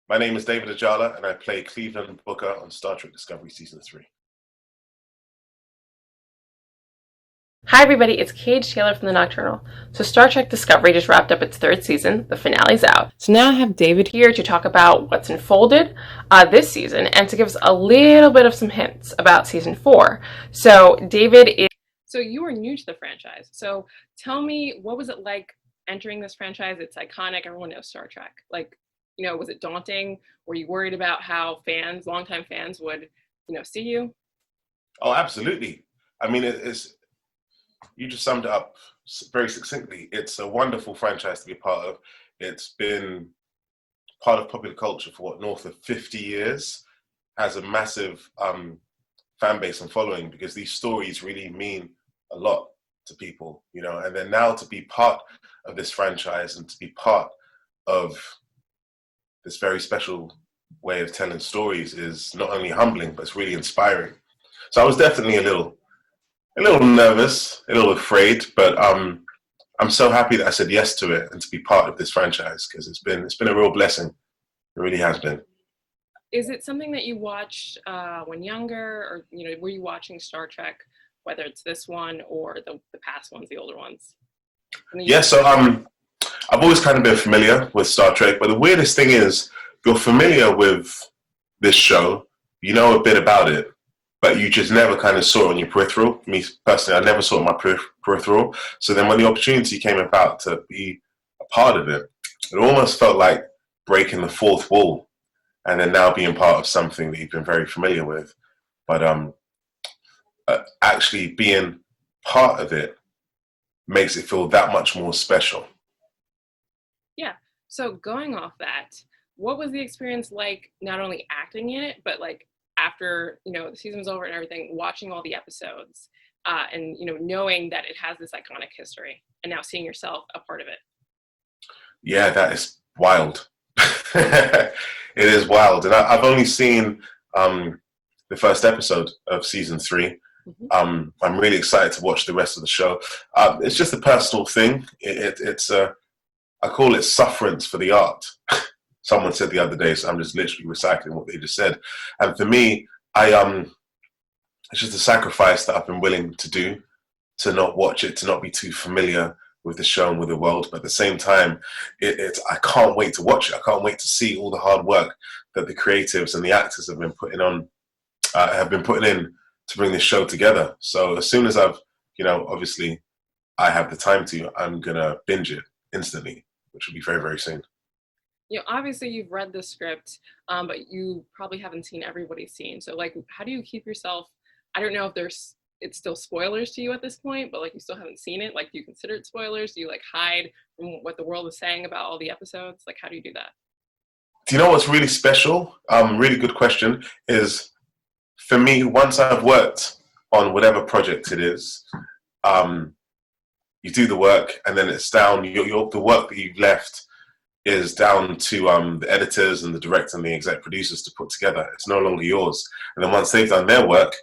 My name is David Ajala, and I play Cleveland Booker on Star Trek Discovery Season 3. Hi everybody, it's Cage Taylor from the Nocturnal. So Star Trek Discovery just wrapped up its third season, the finale's out. So now I have David here to talk about what's unfolded this season and to give us a little bit of some hints about season 4. So So you were new to the franchise, so tell me, what was it like entering this franchise? It's iconic, everyone knows Star Trek. Was it daunting? Were you worried about how longtime fans would, see you? Oh, absolutely. I mean, you just summed it up very succinctly. It's a wonderful franchise to be a part of. It's been part of popular culture for north of 50 years, has a massive fan base and following because these stories really mean a lot to people, and then now to be part of this franchise and to be part of this very special way of telling stories is not only humbling, but it's really inspiring. So I was definitely a little nervous, a little afraid, but I'm so happy that I said yes to it and to be part of this franchise because it's been a real blessing. It really has been. Is it something that you watched when younger, or were you watching Star Trek, whether it's this one or the past ones, the older ones? Yeah, so I've always kind of been familiar with Star Trek, but the weirdest thing is you're familiar with this show, you know a bit about it, but you just never kind of saw it on your peripheral. Me personally, I never saw it on my peripheral. So then when the opportunity came about to be a part of it, it almost felt like breaking the fourth wall and then now being part of something that you've been very familiar with. But actually being part of it makes it feel that much more special. Yeah. So going off that, what was the experience like, not only acting in it, but like after, the season was over and everything, watching all the episodes and, knowing that it has this iconic history and now seeing yourself a part of it? Yeah, that is wild. It is wild. And I've only seen the first episode of season 3. I'm really excited to watch the rest of the show. It's just a personal thing. I call it sufferance for the art. Someone said the other day, so I'm just literally recycling what they just said. And for me, it's just a sacrifice that I've been willing to do to not watch it, to not be too familiar with the show and with the world. But at the same time, I can't wait to watch it. I can't wait to see all the hard work that the creatives and the actors have been putting in to bring this show together. So as soon as obviously I have the time to, I'm gonna binge it instantly, which will be very, very soon. Obviously you've read the script, but you probably haven't seen everybody's seen. So how do you keep yourself? I don't know if it's still spoilers to you at this point, but you still haven't seen it. Do you consider it spoilers? Do you hide from what the world is saying about all the episodes? How do you do that? Do you know what's really special? Really good question. Is for me, once I've worked on whatever project it is, you do the work, and then it's down. The work that you've left is down to the editors and the director and the exec producers to put together. It's no longer yours. And then once they've done their work,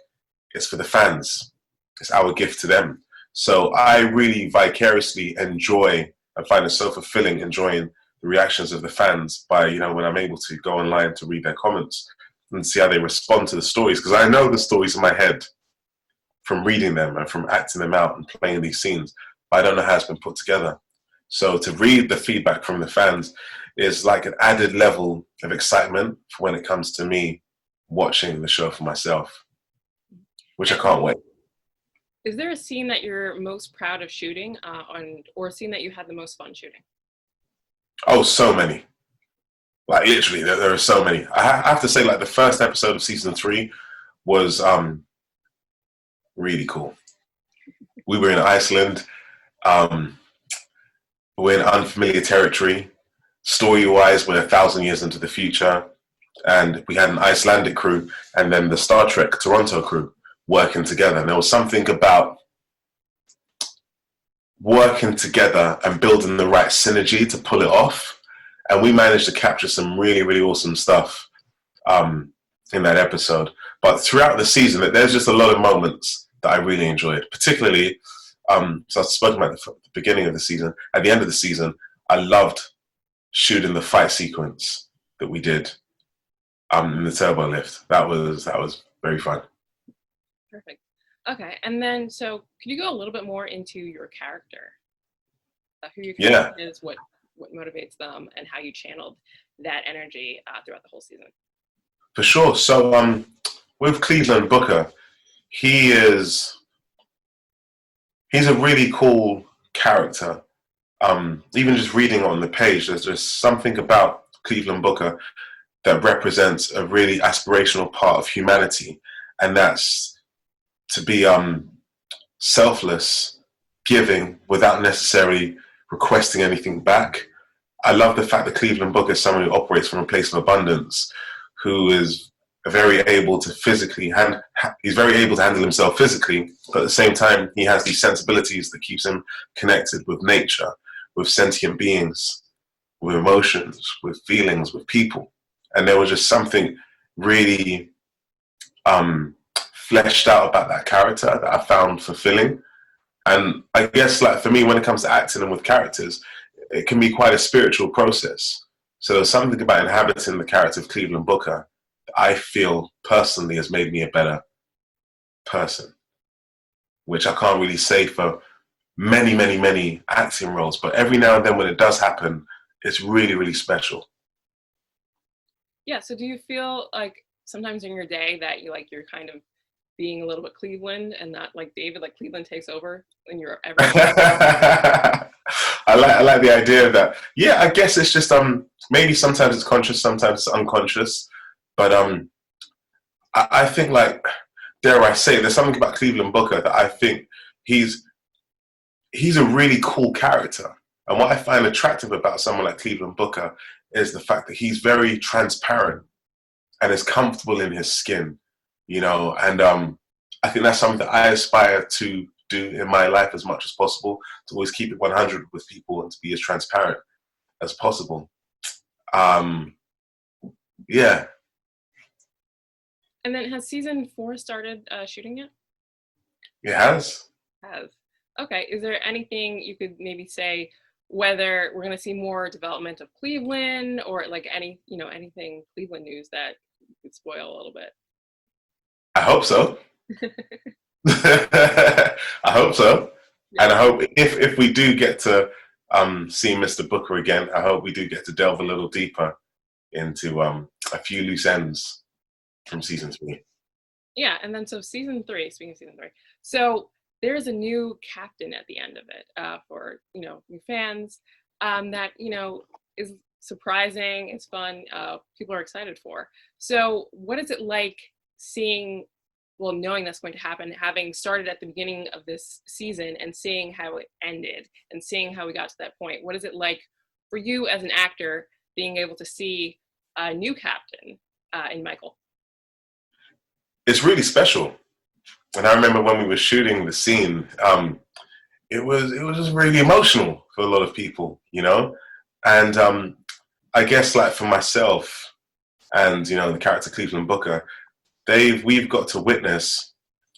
it's for the fans. It's our gift to them. So I really vicariously enjoy and find it so fulfilling enjoying the reactions of the fans by, when I'm able to go online to read their comments and see how they respond to the stories. Because I know the stories in my head from reading them and from acting them out and playing these scenes, but I don't know how it's been put together. So to read the feedback from the fans is like an added level of excitement for when it comes to me watching the show for myself, which I can't wait. Is there a scene that you're most proud of shooting or a scene that you had the most fun shooting? Oh, so many. Literally, there are so many. I have to say, the first episode of season 3 was really cool. We were in Iceland. We're in unfamiliar territory. Story-wise, we're 1,000 years into the future. And we had an Icelandic crew and then the Star Trek Toronto crew working together. And there was something about working together and building the right synergy to pull it off. And we managed to capture some really, really awesome stuff in that episode. But throughout the season, there's just a lot of moments that I really enjoyed, particularly, so I've spoken about the beginning of the season. At the end of the season, I loved shooting the fight sequence that we did in the turbo lift. That was very fun. Perfect. Okay, and then so could you go a little bit more into your character? Who your character is, what motivates them, and how you channeled that energy throughout the whole season? For sure. So with Cleveland Booker, he's a really cool character. Even just reading on the page, there's just something about Cleveland Booker that represents a really aspirational part of humanity, and that's to be selfless, giving without necessarily requesting anything back. I love the fact that Cleveland Booker is someone who operates from a place of abundance, who is very able to he's very able to handle himself physically, but at the same time, he has these sensibilities that keeps him connected with nature, with sentient beings, with emotions, with feelings, with people. And there was just something really fleshed out about that character that I found fulfilling. And I guess, like, for me, when it comes to acting and with characters, it can be quite a spiritual process. So there's something about inhabiting the character of Cleveland Booker that I feel personally has made me a better person, which I can't really say for many, many, many acting roles. But every now and then when it does happen, it's really, really special. Yeah, so do you feel like sometimes in your day that you're kind of being a little bit Cleveland and not like David, like Cleveland takes over in your everyday? I like the idea of that. Yeah, I guess it's just maybe sometimes it's conscious, sometimes it's unconscious. But I think, like, dare I say, there's something about Cleveland Booker that I think he's a really cool character. And what I find attractive about someone like Cleveland Booker is the fact that he's very transparent and is comfortable in his skin, you know. And I think that's something that I aspire to do in my life as much as possible, to always keep it 100 with people and to be as transparent as possible. Yeah. And then has season 4 started shooting yet? It has. Okay. Is there anything you could maybe say, whether we're going to see more development of Cleveland, or like anything Cleveland news that you could spoil a little bit? I hope so. I hope so. Yeah. And I hope if we do get to see Mr. Booker again, I hope we do get to delve a little deeper into a few loose ends from season 3. Yeah, and then so season 3, speaking of season 3, so there's a new captain at the end of it for new fans that is surprising, it's fun, people are excited for. So what is it like knowing that's going to happen, having started at the beginning of this season and seeing how it ended and seeing how we got to that point? What is it like for you as an actor being able to see a new captain in Michael? It's really special. And I remember when we were shooting the scene, it was just really emotional for a lot of people, And I guess, like, for myself and the character Cleveland Booker, we've got to witness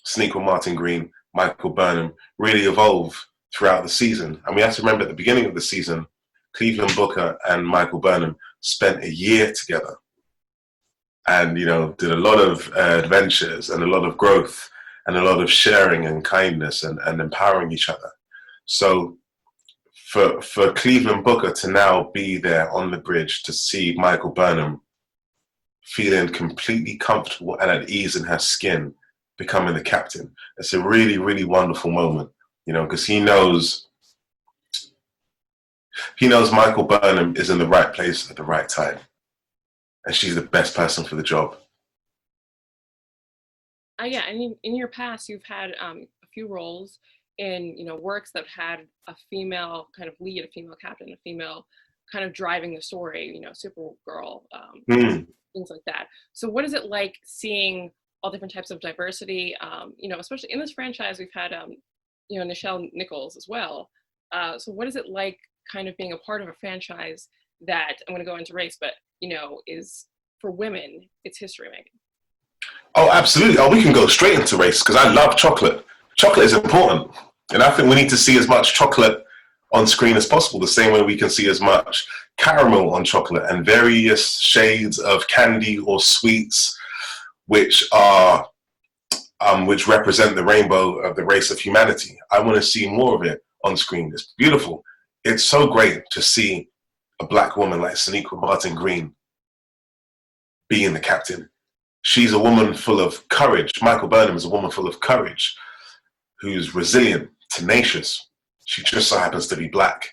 Sonequa Martin Green, Michael Burnham really evolve throughout the season. And we have to remember at the beginning of the season, Cleveland Booker and Michael Burnham spent a year together and, did a lot of adventures and a lot of growth and a lot of sharing and kindness and empowering each other. So for Cleveland Booker to now be there on the bridge to see Michael Burnham feeling completely comfortable and at ease in her skin, becoming the captain, it's a really, really wonderful moment, because he knows Michael Burnham is in the right place at the right time, and she's the best person for the job. Yeah, and in your past, you've had a few roles in works that had a female kind of lead, a female captain, a female kind of driving the story. Supergirl, things like that. So, what is it like seeing all different types of diversity? Especially in this franchise, we've had Nichelle Nichols as well. So, what is it like, kind of being a part of a franchise that, I'm going to go into race, but is for women, it's history making? Oh, absolutely. Oh, we can go straight into race because I love chocolate. Chocolate is important. And I think we need to see as much chocolate on screen as possible, the same way we can see as much caramel on chocolate and various shades of candy or sweets, which are which represent the rainbow of the race of humanity. I want to see more of it on screen. It's beautiful. It's so great to see a black woman like Sonequa Martin Green being the captain. She's a woman full of courage. Michael Burnham is a woman full of courage, who's resilient, tenacious. She just so happens to be black,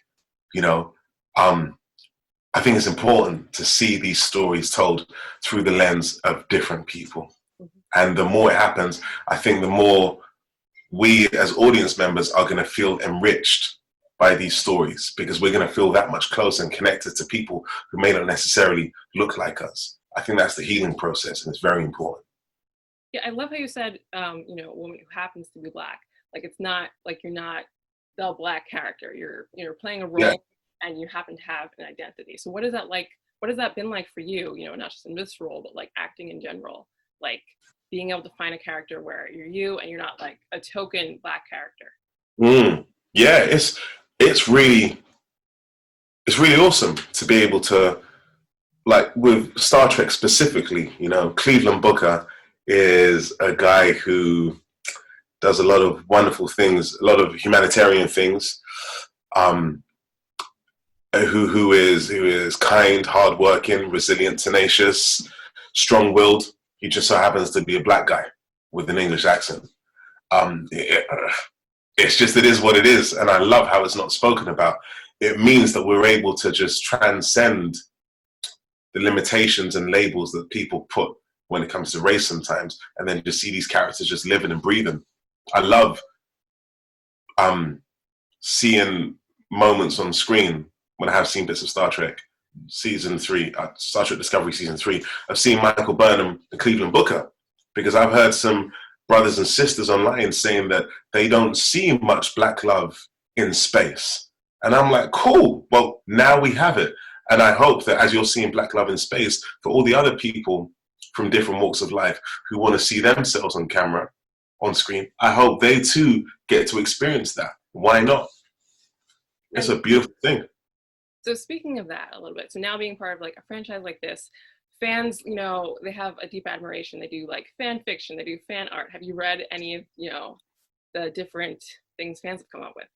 you know. I think it's important to see these stories told through the lens of different people. And the more it happens, I think the more we as audience members are going to feel enriched by these stories, because we're going to feel that much closer and connected to people who may not necessarily look like us. I think that's the healing process, and it's very important. Yeah, I love how you said, a woman who happens to be black. Like, it's not like you're not the black character. You're playing a role, and you happen to have an identity. So what is that like? What has that been like for you? Not just in this role, but like acting in general. Like being able to find a character where you're you and you're not like a token black character. Yeah, it's really awesome to be able to, like with Star Trek specifically, Cleveland Booker is a guy who does a lot of wonderful things, a lot of humanitarian things, who is kind, hardworking, resilient, tenacious, strong-willed. He just so happens to be a black guy with an English accent. It's just, it is what it is, and I love how it's not spoken about. It means that we're able to just transcend the limitations and labels that people put when it comes to race sometimes, and then just see these characters just living and breathing. I love seeing moments on screen when I have seen bits of Star Trek season 3, Star Trek Discovery season 3. I've seen Michael Burnham and Cleveland Booker, because I've heard some brothers and sisters online saying that they don't see much black love in space. And I'm like, cool, well, now we have it. And I hope that as you're seeing black love in space, for all the other people from different walks of life who want to see themselves on camera, on screen, I hope they too get to experience that. Why not? It's a beautiful thing. So speaking of that a little bit, so now being part of like a franchise like this, fans, they have a deep admiration. They do like fan fiction, they do fan art. Have you read any of, the different things fans have come up with?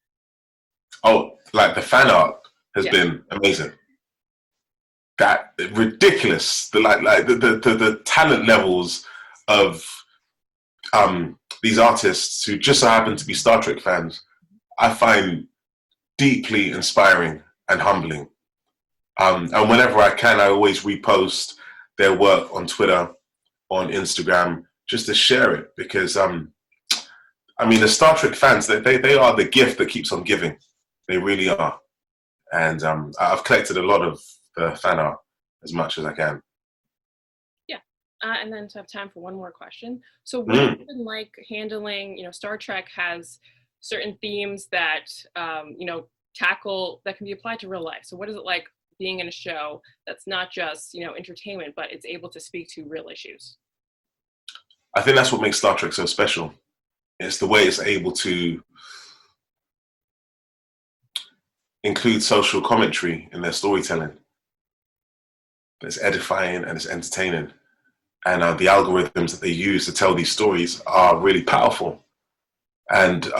Oh, like the fan art has been amazing. That ridiculous. The talent levels of these artists who just so happen to be Star Trek fans, I find deeply inspiring and humbling. And whenever I can, I always repost their work on Twitter, on Instagram, just to share it, because the Star Trek fans, they are the gift that keeps on giving. They really are. And I've collected a lot of the fan art as much as I can. Yeah. And then to have time for one more question. So what has it been like handling, Star Trek has certain themes that, tackle, that can be applied to real life. So what is it like being in a show that's not just, entertainment, but it's able to speak to real issues? I think that's what makes Star Trek so special. It's the way it's able to include social commentary in their storytelling. It's edifying and it's entertaining. And the algorithms that they use to tell these stories are really powerful. And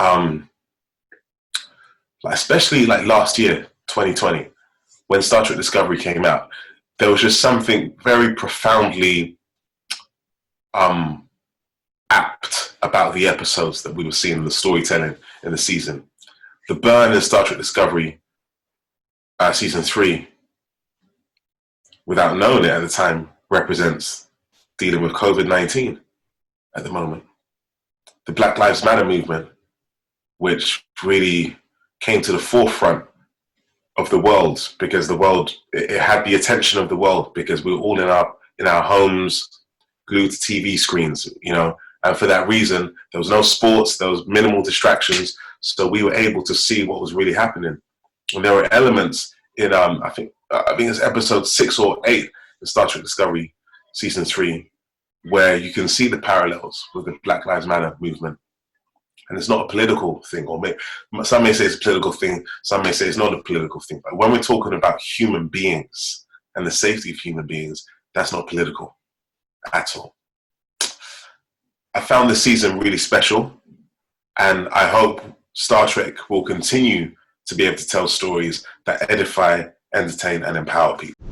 especially like last year, 2020, when Star Trek Discovery came out, there was just something very profoundly apt about the episodes that we were seeing, the storytelling in the season. The burn in Star Trek Discovery season 3, without knowing it at the time, represents dealing with COVID-19 at the moment. The Black Lives Matter movement, which really came to the forefront of the world, because the world, it had the attention of the world, because we were all in our homes, glued to TV screens, and for that reason, there was no sports, there was minimal distractions, so we were able to see what was really happening. And there were elements in, I think it's episode 6 or 8 in Star Trek Discovery season 3, where you can see the parallels with the Black Lives Matter movement. And it's not a political thing, some may say it's a political thing, some may say it's not a political thing. But when we're talking about human beings and the safety of human beings, that's not political at all. I found this season really special, and I hope Star Trek will continue to be able to tell stories that edify, entertain, and empower people.